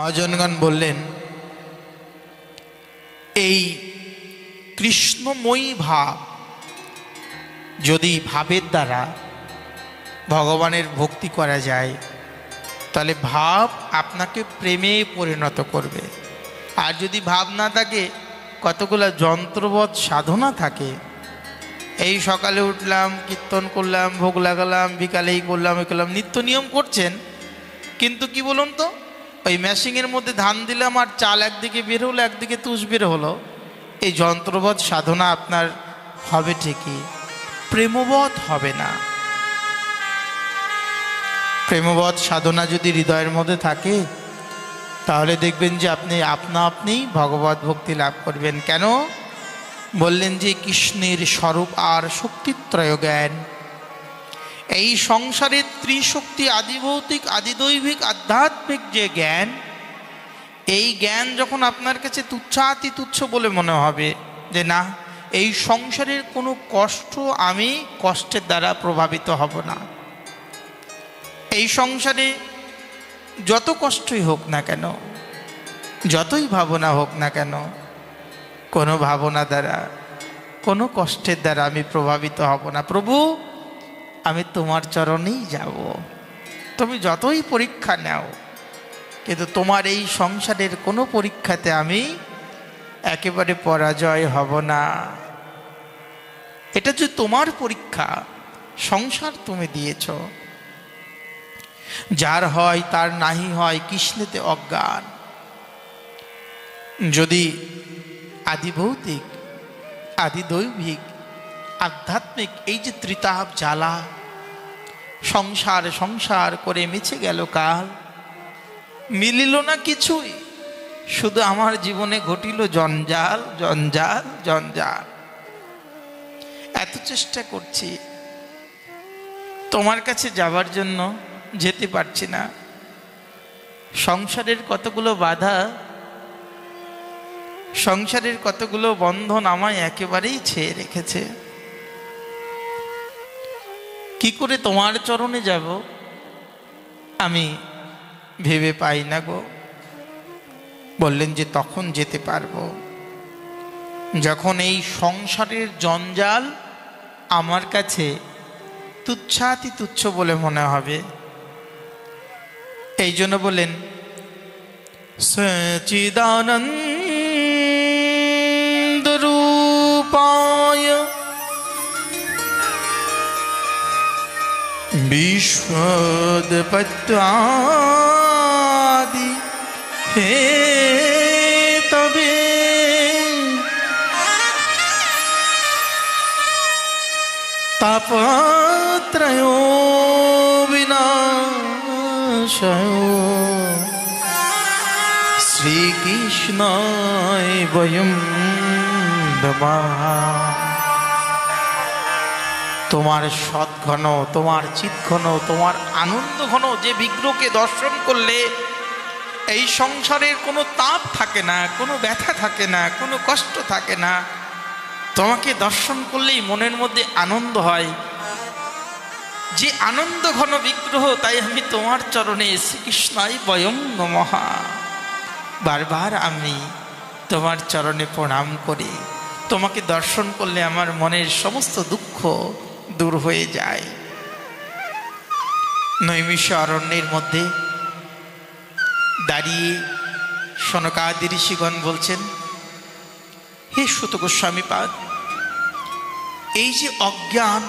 মহাজনগণ বললেন, এই কৃষ্ণময়ী ভাব, যদি ভাবের দ্বারা ভগবানের ভক্তি করা যায় তাহলে ভাব আপনাকে প্রেমে পরিণত করবে। আর যদি ভাব না থাকে, কতগুলো যন্ত্রবৎ সাধনা থাকে, এই সকালে উঠলাম, কীর্তন করলাম, ভোগ লাগালাম, বিকালেই করলাম, এই করলাম, নিত্য নিয়ম করছেন, কিন্তু কি বলুন তো, ওই মেশিনের মধ্যে ধান দিলাম আর চাল একদিকে বের হলো, একদিকে তুষ বের হলো, এই যন্ত্রবৎ সাধনা আপনার হবে ঠিকই, প্রেমবৎ হবে না। প্রেমবৎ সাধনা যদি হৃদয়ের মধ্যে থাকে তাহলে দেখবেন যে আপনি আপনি ভগবত ভক্তি লাভ করবেন। কেন বললেন যে কৃষ্ণের স্বরূপ আর শক্তিত্রয় জ্ঞান। এই সংসারের ত্রিশক্তি, আদিভৌতিক, আদিদৈবিক, আধ্যাত্মিক যে জ্ঞান, এই জ্ঞান যখন আপনার কাছে তুচ্ছাতি তুচ্ছ বলে মনে হবে, যে না, এই সংসারের কোনো কষ্ট, আমি কষ্টের দ্বারা প্রভাবিত হব না, এই সংসারে যত কষ্টই হোক না কেন, যতই ভাবনা হোক না কেন, কোনো ভাবনা দ্বারা, কোনো কষ্টের দ্বারা আমি প্রভাবিত হব না। প্রভু, আমি তোমার চরণেই যাব, তুমি যতই পরীক্ষা নাও, কিন্তু তোমার এই সংসারের কোনো পরীক্ষাতে আমি একেবারে পরাজয় হব না। এটা যে তোমার পরীক্ষা, সংসার তুমি দিয়েছ, যার হয় তার নাহি হয়, কৃষ্ণেতে অজ্ঞান। যদি আদিভৌতিক, আদিদৈবিক, আধ্যাত্মিক এই যে ত্রিতাপ জ্বালা, সংসার সংসার করে মিছে গেল কাল, মিলিল না কিছুই, শুধু আমার জীবনে ঘটিল জঞ্জাল জঞ্জাল জঞ্জাল। এত চেষ্টা করছি তোমার কাছে যাবার জন্য, যেতে পারছি না। সংসারের কতগুলো বাধা, সংসারের কতগুলো বন্ধন আমায় একেবারেই ছেয়ে রেখেছে। কি করে তোমার চরণে যাব আমি ভেবে পাই না গো। বললেন যে তখন যেতে পারবো যখন এই সংসারের জঞ্জাল আমার কাছে তুচ্ছাতি তুচ্ছ বলে মনে হবে। এই জন্য বলেন, সচিদানন্দ রূপায় বিশ্বোৎপত্ত্যাদি হে তবে তাপত্রয়ো বিনাশয় শ্রীকৃষ্ণায় বয়ং নমঃ। তোমার সদ্ঘন, তোমার চিৎঘন, তোমার আনন্দ ঘন যে বিগ্রহকে দর্শন করলে এই সংসারের কোনো তাপ থাকে না, কোনো ব্যথা থাকে না, কোনো কষ্ট থাকে না, তোমাকে দর্শন করলেই মনের মধ্যে আনন্দ হয়। যে আনন্দ ঘন বিগ্রহ, তাই আমি তোমার চরণে শ্রীকৃষ্ণায় বয়ং নমঃ বারবার আমি তোমার চরণে প্রণাম করি। তোমাকে দর্শন করলে আমার মনের সমস্ত দুঃখ দূর হয়ে যায়। নৈমিষে অরণ্যের মধ্যে দাঁড়িয়ে সনকাদি ঋষিগণ বলছেন, হে সুত গোস্বামী পাদ, এই যে অজ্ঞান,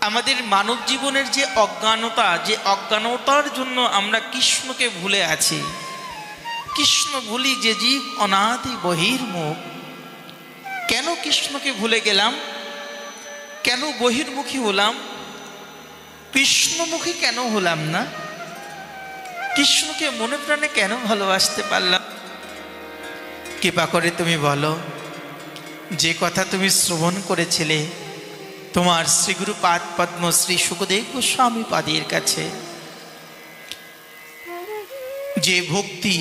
আমাদের মানব জীবনের যে অজ্ঞানতা, যে অজ্ঞানতার জন্য আমরা কৃষ্ণকে ভুলে আছি। কৃষ্ণ ভুলি যে জীব অনাদি বহির্মুখ। কেন কৃষ্ণকে ভুলে গেলাম? কেন বহির্মুখী হলাম? কৃষ্ণমুখী কেন হলাম না? কৃষ্ণকে মনে প্রাণে কেন ভালোবাসতে পারলাম? কৃপা করে তুমি বলো, যে কথা তুমি শ্রবণ করেছিলে তোমার শ্রীগুরু পাদ পদ্ম শ্রী সুখদেব গোস্বামী পাদের কাছে, যে ভক্তি,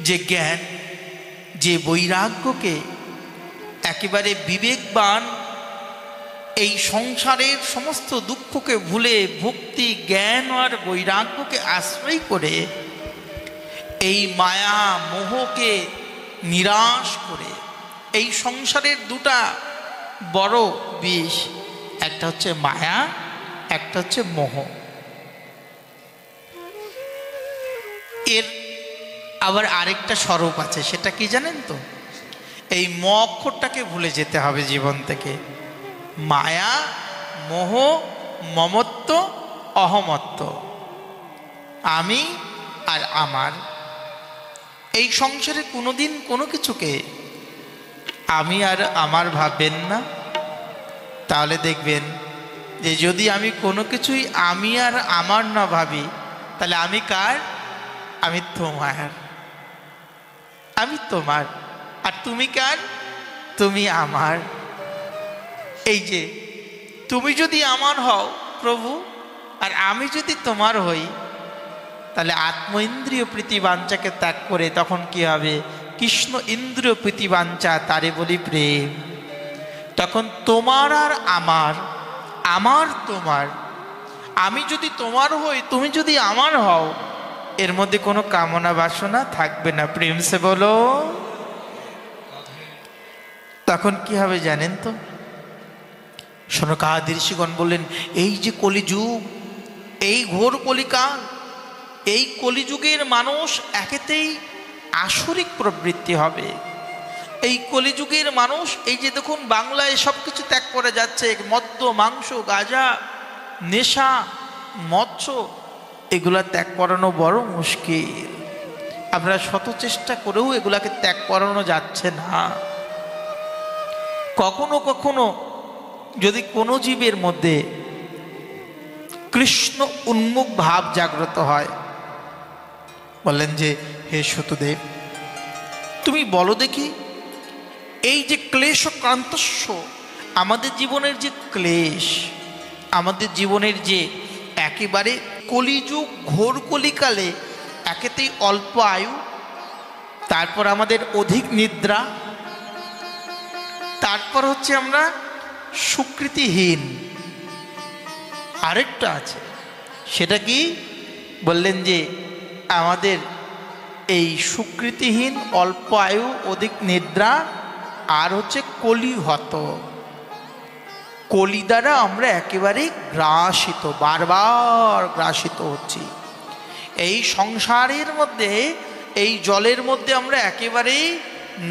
যে জ্ঞান, যে বৈরাগ্যকে একেবারে বিবেকবান এই সংসারের সমস্ত দুঃখকে ভুলে ভক্তি, জ্ঞান আর বৈরাগ্যকে আশ্রয় করে এই মায়া মোহকে নিরাশ করে এই সংসারের দুটা বড় বিষ, একটা হচ্ছে মায়া, একটা হচ্ছে মোহ। এর আবার আরেকটা স্বরূপ আছে, সেটা কি জানেন তো? এই ম অক্ষরটাকে ভুলে যেতে হবে জীবন থেকে। মায়া, মোহ, মমত্ব, অহমত্ব, আমি আর আমার। এই সংসারে কোনোদিন কোনো কিছুকে আমি আর আমার ভাববেন না। তাহলে দেখবেন যে যদি আমি কোনো কিছুই আমি আর আমার না ভাবি, তাহলে আমি কার? আমি তোমার। আমি তোমার, আর তুমি কার? তুমি আমার। এই যে তুমি যদি আমার হও প্রভু, আর আমি যদি তোমার হই, তাহলে আত্ম ইন্দ্রিয় প্রীতিবাঞ্ছাকে ত্যাগ করে তখন কি হবে? কৃষ্ণ ইন্দ্রিয় প্রীতিবাঞ্ছা, তারে বলি প্রেম। তখন তোমার আর আমার, আমার তোমার, আমি যদি তোমার হই, তুমি যদি আমার হও, এর মধ্যে কোনো কামনা বাসনা থাকবে না। প্রেম সে বলো। তখন কি হবে জানেন তো? সনকাদি ঋষিগণ বললেন, এই যে কলিযুগ, এই ঘোর কলিকাল, এই কলিযুগের মানুষ একেতেই আসরিক প্রবৃত্তি হবে। এই কলিযুগের মানুষ, এই যে দেখুন বাংলায় সব কিছু ত্যাগ করে যাচ্ছে, মদ্য, মাংস, গাঁজা, নেশা, মৎস্য, এগুলা ত্যাগ করানো বড় মুশকিল। আমরা শত চেষ্টা করেও এগুলাকে ত্যাগ করানো যাচ্ছে না। কখনো কখনো যদি কোনো জীবের মধ্যে কৃষ্ণ উন্মুখ ভাব জাগ্রত হয়, বললেন যে হে সত্যদেব, তুমি বলো দেখি, এই যে ক্লেশক্রান্তস্য, আমাদের জীবনের যে ক্লেশ, আমাদের জীবনের যে একেবারে কলিযুগ ঘোর কলিকালে একেতেই অল্প আয়ু, তারপর আমাদের অধিক নিদ্রা, তারপর হচ্ছে আমরা সুকৃতিহীন, আরেকটা আছে, সেটা কি? বললেন যে আমাদের এই সুকৃতিহীন, অল্প আয়ু, অধিক নিদ্রা, আর হচ্ছে কলিহত। কলি দ্বারা আমরা একেবারে গ্রাসিত, বারবার গ্রাসিত হচ্ছি। এই সংসারের মধ্যে, এই জলের মধ্যে আমরা একেবারেই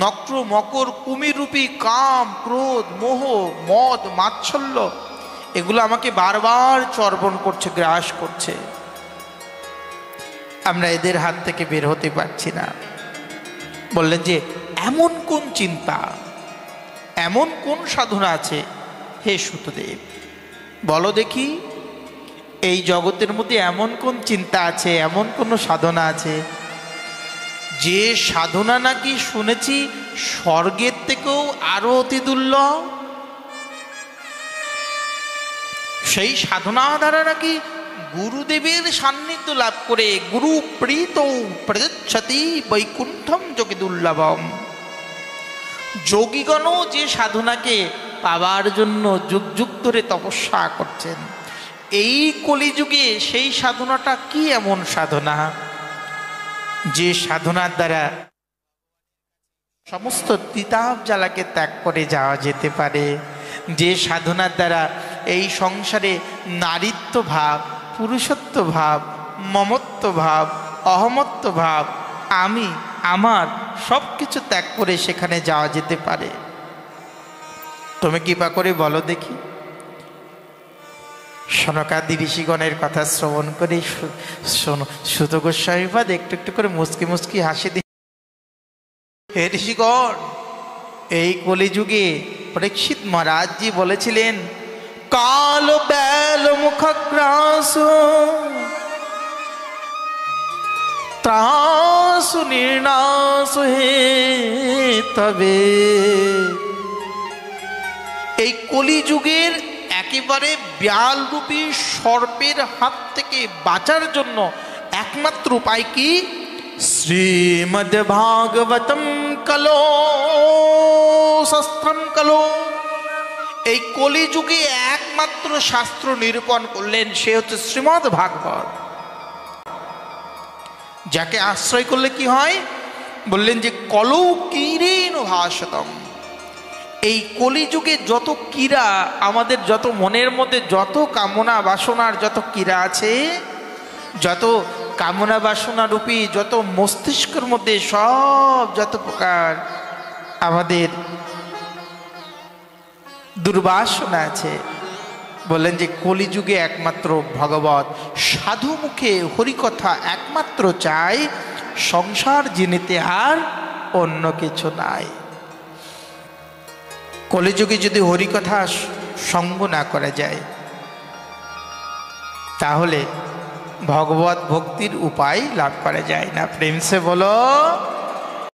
নক্র মকর কুমিরূপী কাম, ক্রোধ, মোহ, মদ, মাৎসল্য, এগুলো আমাকে বারবার চর্বণ করছে, গ্রাস করছে। আমরা এদের হাত থেকে বের হতে পারছি না। বললেন যে এমন কোন চিন্তা, এমন কোন সাধনা আছে হে সূতদেব, বলো দেখি, এই জগতের মধ্যে এমন কোন চিন্তা আছে, এমন কোন সাধনা আছে, যে সাধনা নাকি শুনেছি স্বর্গের থেকেও আরো অতি দুর্লভ। সেই সাধনা দ্বারা নাকি গুরুদেবের সান্নিধ্য লাভ করে গুরু প্রীত প্রযচ্ছতি বৈকুণ্ঠম যোগী দুর্লভম। যোগীগণও যে সাধনাকে পাবার জন্য যুগ যুগ ধরে তপস্যা করছেন, এই কলিযুগে সেই সাধনাটা কি এমন সাধনা, যে সাধনার দ্বারা সমস্ত তিতাব জ্বালাকে ত্যাগ করে যাওয়া যেতে পারে, যে সাধনার দ্বারা এই সংসারে নারীত্ব ভাব, পুরুষত্ব ভাব, মমত্ব ভাব, অহমত্ব ভাব, আমি আমার সব কিছু ত্যাগ করে সেখানে যাওয়া যেতে পারে। তুমি কৃপা করে বলো দেখি। সনকাদি ঋষিগণের কথা শ্রবণ করে সুত গোস্বামীপাদ একটু একটু করে মুচকি মুচকি হাসি দিয়ে, হে ঋষিগণ, এই কলিযুগে পরীক্ষিত মহারাজজি বলেছিলেন, কাল বেল মুখগ্রাস ত্রাসু নির্নাশ হে তবে। এই কলিযুগের একেবারে ব্যালরূপী সর্পের হাত থেকে বাঁচার জন্য একমাত্র উপায় কি? শ্রীমদ্ ভাগবতম কলো শাস্ত্রম কলো। এই কলিযুগে একমাত্র শাস্ত্র নিরূপণ করলেন, সে হচ্ছে শ্রীমদ্ ভাগবত। যাকে আশ্রয় করলে কি হয়? বললেন যে কলৌ কিরেন ভাসতম, এই কলিযুগে যত কীরা, আমাদের যত মনের মধ্যে যত কামনা বাসনার যত কীরা আছে, যত কামনা বাসনা রূপী যত মস্তিষ্কের মধ্যে সব যত প্রকার আমাদের দুর্বাসনা আছে, বললেন যে কলিযুগে একমাত্র ভগবত সাধু মুখে হরিকথা একমাত্র চাই, সংসার জিনিতে আর অন্য কিছু নাই। কলিযুগে যদি হরিকথা সঙ্গ না করা যায়, তাহলে ভগবত ভক্তির উপায় লাভ করা যায় না। প্রেম সে বলো।